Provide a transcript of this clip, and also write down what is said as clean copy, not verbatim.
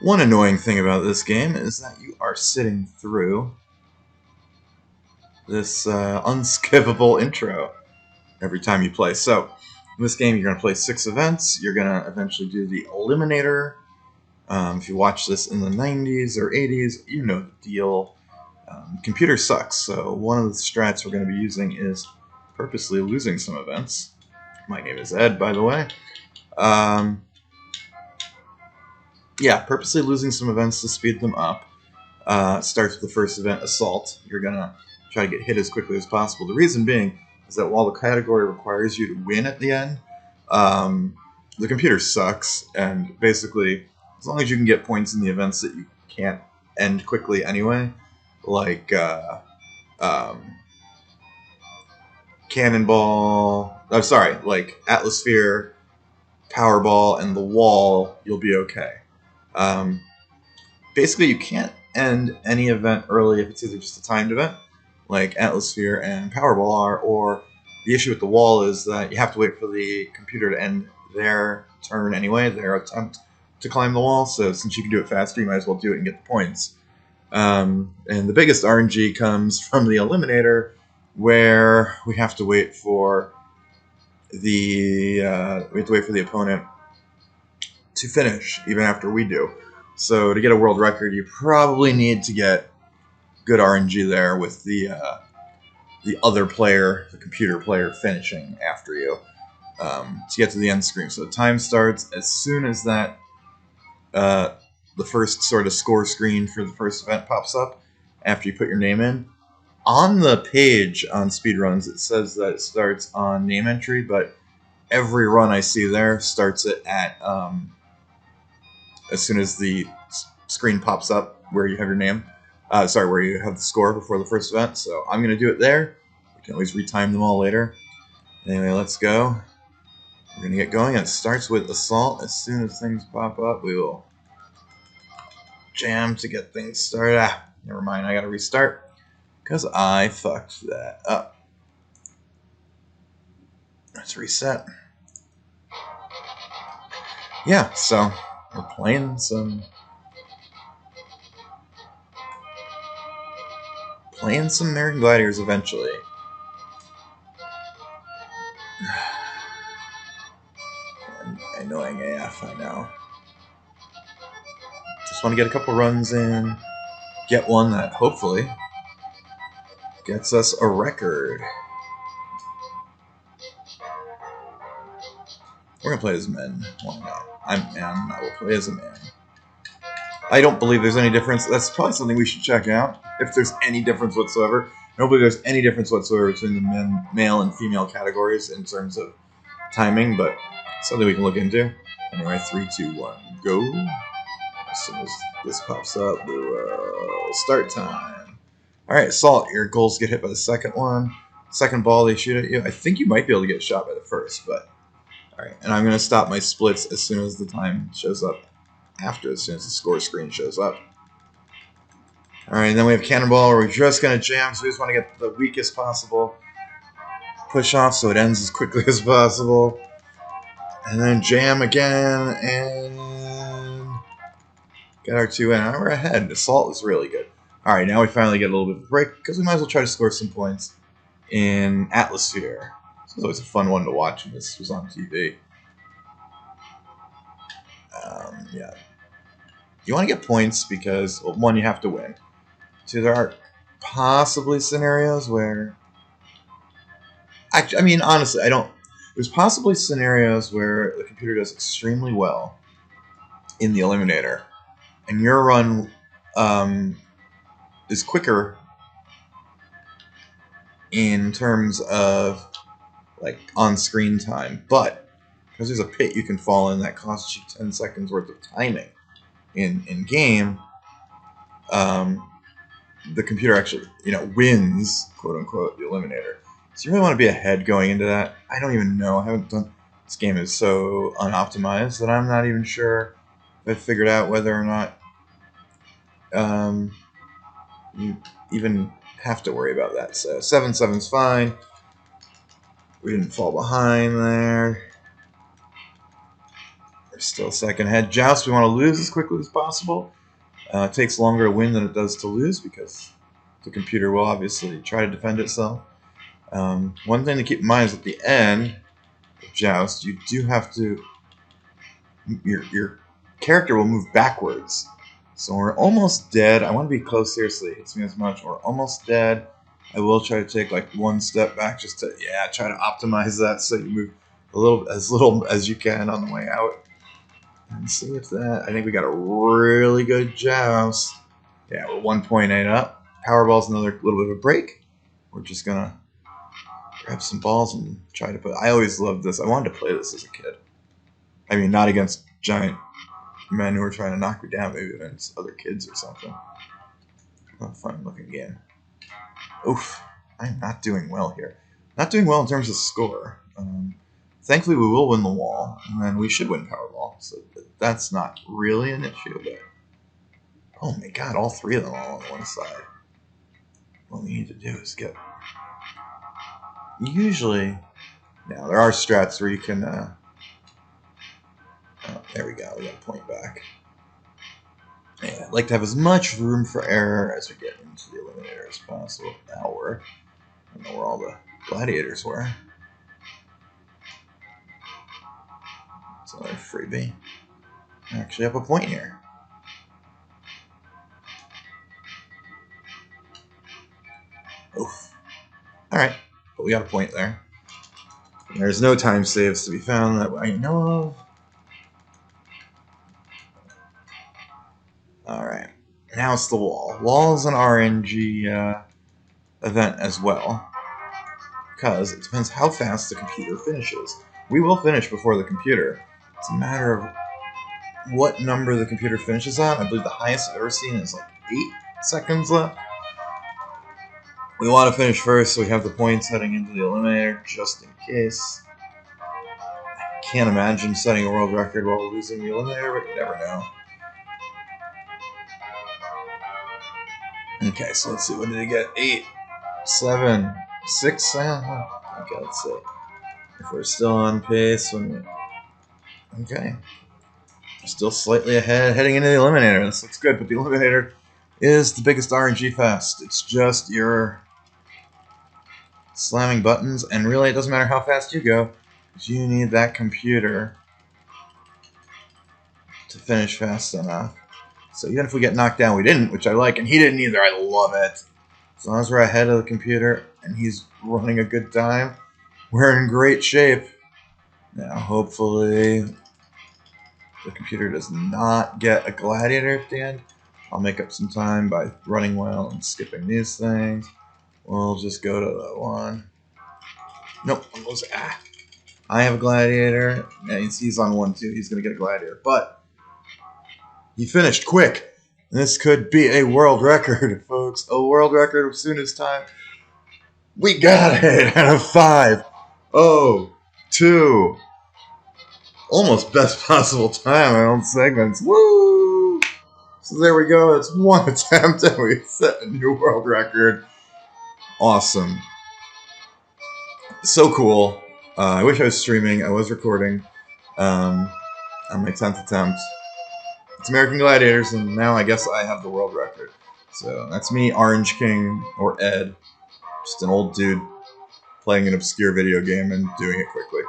One annoying thing about this game is that you are sitting through this unskippable intro every time you play. So, in this game, you're going to play 6 events. You're going to eventually do the Eliminator. If you watch this in the 90s or 80s, you know the deal. Computer sucks, so one of the strats we're going to be using is purposely losing some events. My name is Ed, by the way. Purposely losing some events to speed them up. Starts with the first event, Assault. You're going to try to get hit as quickly as possible. The reason being is that while the category requires you to win at the end, the computer sucks, and basically, as long as you can get points in the events that you can't end quickly anyway, like Cannonball, like Atmosphere, Powerball, and the Wall, you'll be okay. Basically, you can't end any event early if it's either just a timed event, like Atmosphere and Powerball are, or the issue with the Wall is that you have to wait for the computer to end their turn anyway, their attempt to climb the wall. So since you can do it faster, you might as well do it and get the points. And the biggest RNG comes from the Eliminator, where we have to wait for the opponent to finish even after we do. So to get a world record, you probably need to get good RNG there with the other player, the computer player, finishing after you to get to the end screen. So the time starts as soon as that the first sort of score screen for the first event pops up after you put your name in. On the page on speedruns, it says that it starts on name entry, but every run I see there starts it at as soon as the screen pops up where you have your name. Where you have the score before the first event. So I'm going to do it there. We can always retime them all later. Anyway, let's go. We're going to get going. It starts with Assault. As soon as things pop up, we will jam to get things started. Never mind. I got to restart because I fucked that up. Let's reset. Yeah, so we're playing some American Gladiators eventually. Annoying AF, I know. Just want to get a couple runs in, get one that hopefully gets us a record. We're gonna play as men. Why not? I'm man. I will play as a man. I don't believe there's any difference. That's probably something we should check out, if there's any difference whatsoever. I don't believe there's any difference whatsoever between the male and female categories in terms of timing, but something we can look into. Anyway, 3, 2, 1, go. As soon as this pops up, start time. Alright, Assault, your goals get hit by the second one. Second ball, they shoot at you. I think you might be able to get shot by the first, but... Alright, and I'm going to stop my splits as soon as the time shows up. As soon as the score screen shows up. Alright, then we have Cannonball, where we're just going to jam, so we just want to get the weakest possible push off so it ends as quickly as possible. And then jam again, and get our 2 in. We're ahead. Assault is really good. Alright, now we finally get a little bit of a break, because we might as well try to score some points in Atmosphere. This was always a fun one to watch when this was on TV. Yeah. You want to get points because, well, 1, you have to win. 2, there are possibly scenarios where... I mean, honestly, I don't... There's possibly scenarios where the computer does extremely well in the Eliminator, and your run is quicker in terms of, like, on-screen time, but because there's a pit you can fall in that costs you 10 seconds worth of timing in game, the computer actually, wins, quote unquote, the Eliminator. So you really want to be ahead going into that. I don't even know. I haven't done. This game is so unoptimized that I'm not even sure if I figured out whether or not you even have to worry about that. So 7-7's fine. We didn't fall behind there. We're Still a second ahead. Joust, we want to lose as quickly as possible. It takes longer to win than it does to lose because the computer will obviously try to defend itself. One thing to keep in mind is at the end of Joust, you do have to... Your character will move backwards. So we're almost dead. I want to be close here so it hits me as much. We're almost dead. I will try to take like one step back just to, try to optimize that so you move as little as you can on the way out. And see if that... I think we got a really good Joust. Yeah, we're 1.8 up. Powerball's another little bit of a break. We're just going to grab some balls and try to put... I always loved this. I wanted to play this as a kid. I mean, not against giant men who are trying to knock me down, maybe against other kids or something. A fun looking game. Oof, I'm not doing well here. Not doing well in terms of score. Thankfully, we will win the wall, and then we should win Powerball, so that's not really an issue. But oh my god, all three of them all on one side. What we need to do is get... Usually, now there are strats where you can... oh, there we go, we got a point back. Yeah, I'd like to have as much room for error as we get into the eliminator as possible. Now I don't know where all the gladiators were. It's another freebie. I actually have a point here. Oof. Alright, but we got a point there. And there's no time saves to be found that I know of. Alright, now it's the wall. Wall is an RNG event as well, because it depends how fast the computer finishes. We will finish before the computer. It's a matter of what number the computer finishes on. I believe the highest I've ever seen is like 8 seconds left. We want to finish first so we have the points heading into the eliminator, just in case. I can't imagine setting a world record while losing the eliminator, but you never know. Okay, so let's see. What did he get? 8, 7, 6? Okay, let's see. If we're still on pace when we... Okay. We're still slightly ahead, heading into the eliminator. This looks good, but the eliminator is the biggest RNG fest. It's just your slamming buttons, and really it doesn't matter how fast you go, because you need that computer to finish fast enough. So even if we get knocked down, we didn't, which I like, and he didn't either. I love it. As long as we're ahead of the computer and he's running a good time, we're in great shape. Now, hopefully, the computer does not get a gladiator at the end. I'll make up some time by running well and skipping these things. We'll just go to the one. Nope. I have a gladiator. Yeah, he's on 1 too. He's going to get a gladiator. But he finished quick. This could be a world record, folks. A world record as soon as time. We got it out of 5. Oh, 2. Almost best possible time on all segments. Woo! So there we go. It's 1 attempt and we set a new world record. Awesome. So cool. I wish I was streaming. I was recording on my 10th attempt. It's American Gladiators, and now I guess I have the world record. So that's me, Orange King, or Ed. Just an old dude playing an obscure video game and doing it quickly.